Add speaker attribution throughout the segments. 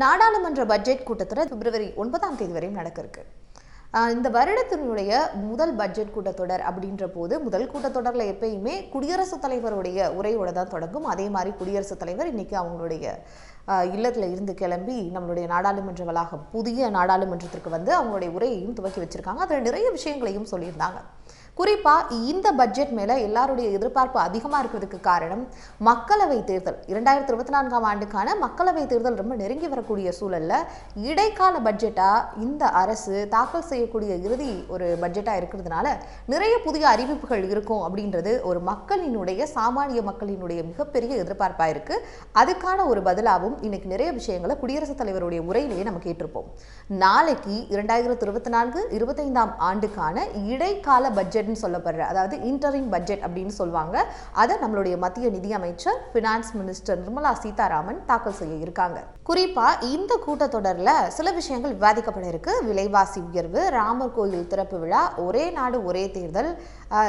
Speaker 1: நாடாளுமன்ற பட்ஜெட் கூட்டத்தொடர் பிப்ரவரி 9ஆம் தேதி வரை நடக்க இருக்கு. இந்த வருடத்தினுடைய முதல் பட்ஜெட் கூட்டத்தொடர் அப்படின்ற போது முதல் கூட்டத்தொடரில் எப்பயுமே குடியரசுத் தலைவருடைய உரையோட தான் தொடங்கும். அதே மாதிரி குடியரசுத் தலைவர் இன்னைக்கு அவங்களுடைய இல்லத்தில் இருந்து கிளம்பி நம்மளுடைய நாடாளுமன்ற வளாகம் புதிய நாடாளுமன்றத்திற்கு வந்து அவங்களுடைய உரையையும் துவக்கி வச்சிருக்காங்க. அதில் நிறைய விஷயங்களையும் சொல்லியிருந்தாங்க. குறிப்பாக இந்த பட்ஜெட் மேலே எல்லாருடைய எதிர்பார்ப்பு அதிகமாக இருக்கிறதுக்கு காரணம் மக்களவை தேர்தல். 2024ஆம் ஆண்டுக்கான மக்களவை தேர்தல் ரொம்ப நெருங்கி வரக்கூடிய சூழலில் இடைக்கால பட்ஜெட்டாக இந்த அரசு தாக்கல் செய்யக்கூடிய இறுதி ஒரு பட்ஜெட்டாக இருக்கிறதுனால நிறைய புதிய அறிவிப்புகள் இருக்கும் அப்படின்றது ஒரு மக்களினுடைய சாமானிய மக்களினுடைய மிகப்பெரிய எதிர்பார்ப்பாக இருக்குது. அதுக்கான ஒரு பதிலாகவும் இன்னைக்கு நிறைய விஷயங்களை குடியரசுத் தலைவருடைய உரையிலேயே நம்ம கேட்டிருப்போம். நாளைக்கு 2024-25ஆம் ஆண்டுக்கான இடைக்கால பட்ஜெட் சொல்லப்படுற, அதாவது இன்டரிம் பட்ஜெட் அப்படின்னு சொல்லுவாங்க. அதை நம்மளுடைய மத்திய நிதி அமைச்சர் பினான்ஸ் மினிஸ்டர் நிர்மலா சீதாராமன் தாக்கல் செய்ய இருக்காங்க. குறிப்பா இந்த கூட்டத்தொடரில் சில விஷயங்கள் விவாதிக்கப்பட இருக்கு. விலைவாசி உயர்வு, ராமர் கோயில் திறப்பு விழா, ஒரே நாடு ஒரே தேர்தல்,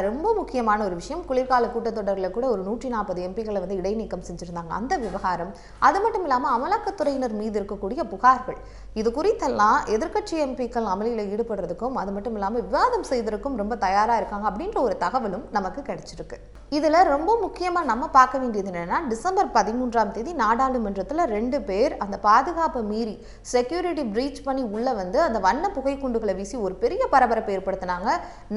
Speaker 1: ரொம்ப முக்கியமான ஒரு விஷயம். குளிர்கால கூட்டத்தொடரில் கூட ஒரு 140 எம்பிக்களை வந்து இடைநீக்கம் செஞ்சிருந்தாங்க. அந்த விவகாரம், அது மட்டும் இல்லாமல் அமலாக்கத்துறையினர் மீது இருக்கக்கூடிய புகார்கள், இது குறித்தெல்லாம் எதிர்க்கட்சி எம்பிக்கள் அமளியில் ஈடுபடுறதுக்கும் அது மட்டும் இல்லாமல் விவாதம் செய்வதற்கும் ரொம்ப தயாராக இருக்காங்க அப்படின்ற ஒரு தகவலும் நமக்கு கிடைச்சிருக்கு. இதுல ரொம்ப முக்கியமா நம்ம பார்க்க வேண்டியது என்னன்னா, டிசம்பர் 13ஆம் தேதி நாடாளுமன்றத்தில் 2 பேர் அந்த பாதுகாப்பை மீறி செக்யூரிட்டி பிரீச் பண்ணி உள்ள வந்து அந்த வண்ண புகைக்குண்டுகளை வீசி ஒரு பெரிய பரபரப்பை ஏற்படுத்தினாங்க.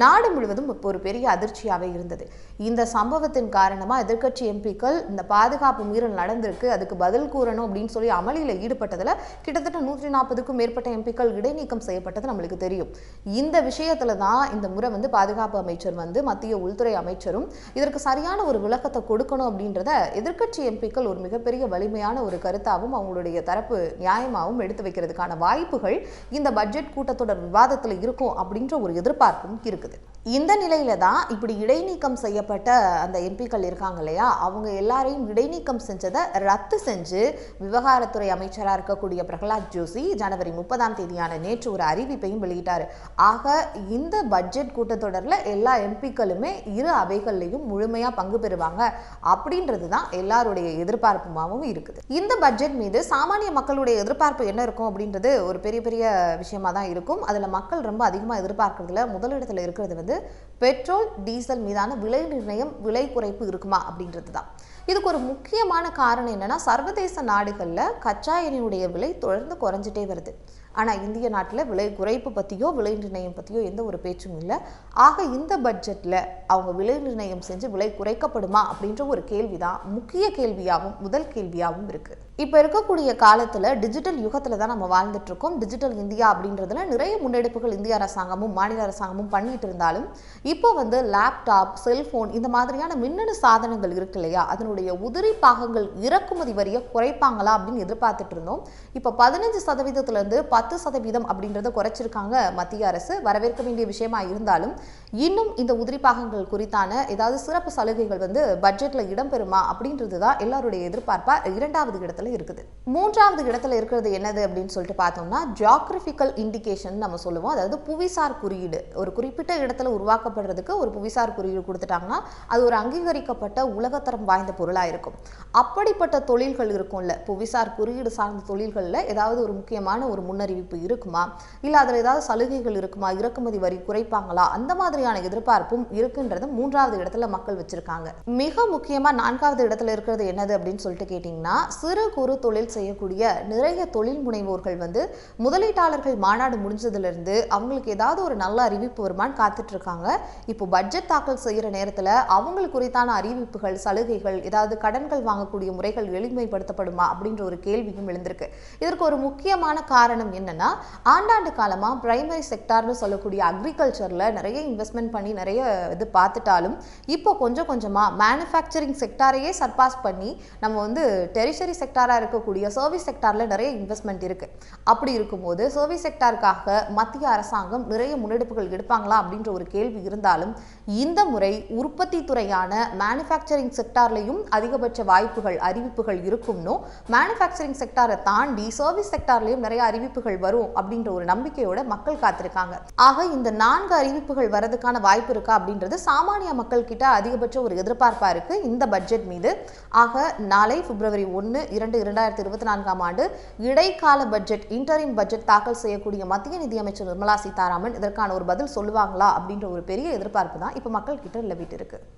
Speaker 1: நாடு முழுவதும் ஒரு பெரிய அதிர்ச்சியாகவே இருந்தது. இந்த சம்பவத்தின் காரணமாக எதிர்க்கட்சி எம்பிக்கள் இந்த பாதுகாப்பு மீறல் நடந்திருக்கு, அதுக்கு பதில் கூறணும் அப்படின்னு சொல்லி அமளியில் ஈடுபட்டதில் கிட்டத்தட்ட 140க்கும் மேற்பட்ட எம்பிக்கள் இடைநீக்கம் செய்யப்பட்டது நம்மளுக்கு தெரியும். இந்த விஷயத்துல தான் இந்த முறை வந்து பாதுகாப்பு அமைச்சர் வந்து மத்திய உள்துறை அமைச்சரும் இதற்கு சரியான ஒரு விளக்கத்தை கொடுக்கணும் அப்படின்றத எதிர்க்கட்சி எம்பிக்கள் ஒரு மிகப்பெரிய வலிமையான ஒரு கருத்தாகவும் அவங்களுடைய தரப்பு நியாயமாகவும் எடுத்து வைக்கிறதுக்கான வாய்ப்புகள் இந்த பட்ஜெட் கூட்டத்தொடர் விவாதத்தில் இருக்கும் அப்படின்ற ஒரு எதிர்பார்ப்பும் இருக்குது. இந்த நிலையில தான் இப்படி இடைநீக்கம் செய்யப்பட்ட அந்த எம்பிக்கள் இருக்காங்க இல்லையா, அவங்க எல்லாரையும் இடைநீக்கம் செஞ்சதை ரத்து செஞ்சு விவகாரத்துறை அமைச்சராக இருக்கக்கூடிய பிரகலாத் ஜோஷி ஜனவரி 30ஆம் தேதியான நேற்று ஒரு அறிவிப்பையும் வெளியிட்டார். ஆக இந்த பட்ஜெட் கூட்டத்தொடரில் எல்லா எம்பிக்களுமே இரு அவைகள்லையும் முழுமையாக பங்கு பெறுவாங்க அப்படின்றது தான் எல்லாருடைய எதிர்பார்ப்புமாகவும் இருக்குது. இந்த பட்ஜெட் மீது சாமானிய மக்களுடைய எதிர்பார்ப்பு என்ன இருக்கும் அப்படின்றது ஒரு பெரிய பெரிய விஷயமா தான் இருக்கும். அதில் மக்கள் ரொம்ப அதிகமாக எதிர்பார்க்கறதுல முதலிடத்தில் இருக்கிறது வந்து பெட்ரோல் டீசல் மீதான விலை நிர்ணயம், விலை குறைப்பு இருக்குமா அப்படின்றது தான். இதுக்கு ஒரு முக்கியமான காரணம் என்னன்னா, சர்வதேச நாடுகளில் கச்சா எண்ணெயுடைய விலை தொடர்ந்து குறைஞ்சிட்டே வருது. ஆனால் இந்திய நாட்டில் விலை குறைப்பு பற்றியோ விலை நிர்ணயம் பற்றியோ எந்த ஒரு பேச்சும் இல்லை. ஆக இந்த பட்ஜெட்டில் அவங்க விலை நிர்ணயம் செஞ்சு விலை குறைக்கப்படுமா அப்படின்ற ஒரு கேள்வி தான் முக்கிய கேள்வியாகவும் முதல் கேள்வியாகவும் இருக்குது. இப்போ இருக்கக்கூடிய காலத்தில் டிஜிட்டல் யுகத்தில் தான் நம்ம வாழ்ந்துட்டு இருக்கோம். டிஜிட்டல் இந்தியா அப்படின்றதுல நிறைய முன்னெடுப்புகள் இந்திய அரசாங்கமும் மாநில அரசாங்கமும் பண்ணிட்டு இருந்தாலும் இப்போ வந்து லேப்டாப், செல்போன் இந்த மாதிரியான மின்னணு சாதனங்கள் இருக்கு இல்லையா, அதனுடைய உதிரி பாகங்கள் இறக்குமதி வரியை குறைப்பாங்களா அப்படின்னு எதிர்பார்த்துட்டு இருந்தோம். இப்போ 15%-இருந்து 10% அப்படின்றத குறைச்சிருக்காங்க மத்திய அரசு. வரவேற்க வேண்டிய விஷயமா இருந்தாலும் இன்னும் இந்த உதிரி பாகங்கள் குறித்தான ஏதாவது சிறப்பு சலுகைகள் வந்து பட்ஜெட்ல இடம்பெறுமா அப்படின்றது தான் எல்லாருடைய எதிர்பார்ப்பா 2வது இடத்துல இருக்குது. 3வது இடத்துல இருக்கிறது என்னது அப்படின்னு சொல்லிட்டு பார்த்தோம்னா, ஜியோகிராபிக்கல் இண்டிகேஷன் நம்ம சொல்லுவோம். அதாவது புவிசார் குறியீடு. ஒரு குறிப்பிட்ட இடத்துல உருவாக்கப்படுறதுக்கு ஒரு புவிசார் குறியீடு கொடுத்துட்டாங்கன்னா அது ஒரு அங்கீகரிக்கப்பட்ட உலகத்தரம் வாய்ந்த பொருளாக இருக்கும். அப்படிப்பட்ட தொழில்கள் இருக்கும்ல, புவிசார் குறியீடு சார்ந்த தொழில்களில் ஏதாவது ஒரு முக்கியமான ஒரு முன்னறிவிப்பு இருக்குமா, இல்லை அதில் ஏதாவது சலுகைகள் இருக்குமா, இறக்குமதி வரி குறைப்பாங்களா, அந்த மாதிரியான எதிர்பார்ப்பும் இருக்குன்றது 3வது இடத்துல மக்கள் வச்சிருக்காங்க. மிக முக்கியமா 4வது இடத்துல இருக்கிறது என்னது அப்படின்னு சொல்லிட்டு கேட்டீங்கன்னா, சிறு குறு தொழில் செய்யக்கூடிய நிறைய தொழில் முனைவோர்கள் வந்து முதலீட்டாளர்கள் மாநாடு முடிஞ்சதுல இருந்து அவங்களுக்கு ஏதாவது ஒரு நல்ல அறிவிப்பு வருமானு காத்துட்டு இருக்காங்க. இப்போ பட்ஜெட் தாக்கல் செய்யற நேரத்தில் அவங்களுக்கு குறித்தான அறிவிப்புகள், சலுகைகள், ஏதாவது கடன்கள் வாங்கக்கூடிய முறைகள் எளிமைப்படுத்தப்படுமா அப்படின்ற ஒரு கேள்வியும் எழுந்திருக்கு. இதற்கு ஒரு முக்கியமான காரணம் என்னன்னா, ஆண்டாண்டு காலமா பிரைமரி செக்டார்னு சொல்லக்கூடிய அக்ரிகல்ச்சர்ல நிறைய இன்வெஸ்ட்மெண்ட் பண்ணி நிறைய இது பார்த்துட்டாலும் இப்போ கொஞ்சம் கொஞ்சமா மேனுஃபேக்சரிங் செக்டாரையே சர்பாஸ் பண்ணி நம்ம வந்து டெரிஷரி செக்டாராக இருக்கக்கூடிய சர்வீஸ் செக்டாரில் நிறைய இன்வெஸ்ட்மெண்ட் இருக்குது. அப்படி இருக்கும்போது சர்வீஸ் செக்டாருக்காக மத்திய அரசாங்கம் நிறைய முன்னெடுப்புகள் எடுப்பாங்களா அப்படின்ற ஒரு கேள்வி இருந்தாலும் இந்த முறை உற்பத்தி துறையான மேனுஃபேக்சரிங் செக்டார்லையும் அதிகபட்ச வாய்ப்புகள் அறிவிப்புகள் இருக்கும்னோ மேனுஃபேக்சரிங் செக்டாரை தாண்டி சர்வீஸ் செக்டார்லையும் நிறைய அறிவிப்புகள் வரும் அப்படின்ற ஒரு நம்பிக்கையோட மக்கள் காத்திருக்காங்க. ஆக இந்த 4 அறிவிப்புகள் வரதுக்கான வாய்ப்பு இருக்கா அப்படின்றது சாமானிய மக்கள் கிட்ட அதிகபட்ச ஒரு எதிர்பார்ப்பா இருக்கு இந்த பட்ஜெட் மீது. ஆக நாளை பிப்ரவரி 1, 2, 2024ஆம் ஆண்டு இடைக்கால பட்ஜெட் இன்டரிம் பட்ஜெட் தாக்கல் செய்யக்கூடிய மத்திய நிதியமைச்சர் நிர்மலா சீதாராமன் இதற்கான ஒரு பதில் சொல்லுவாங்களா அப்படின்ற ஒரு பெரிய எதிர்பார்ப்பு தான் இப்ப மக்கள் கிட்ட நிலவிட்டு இருக்கு.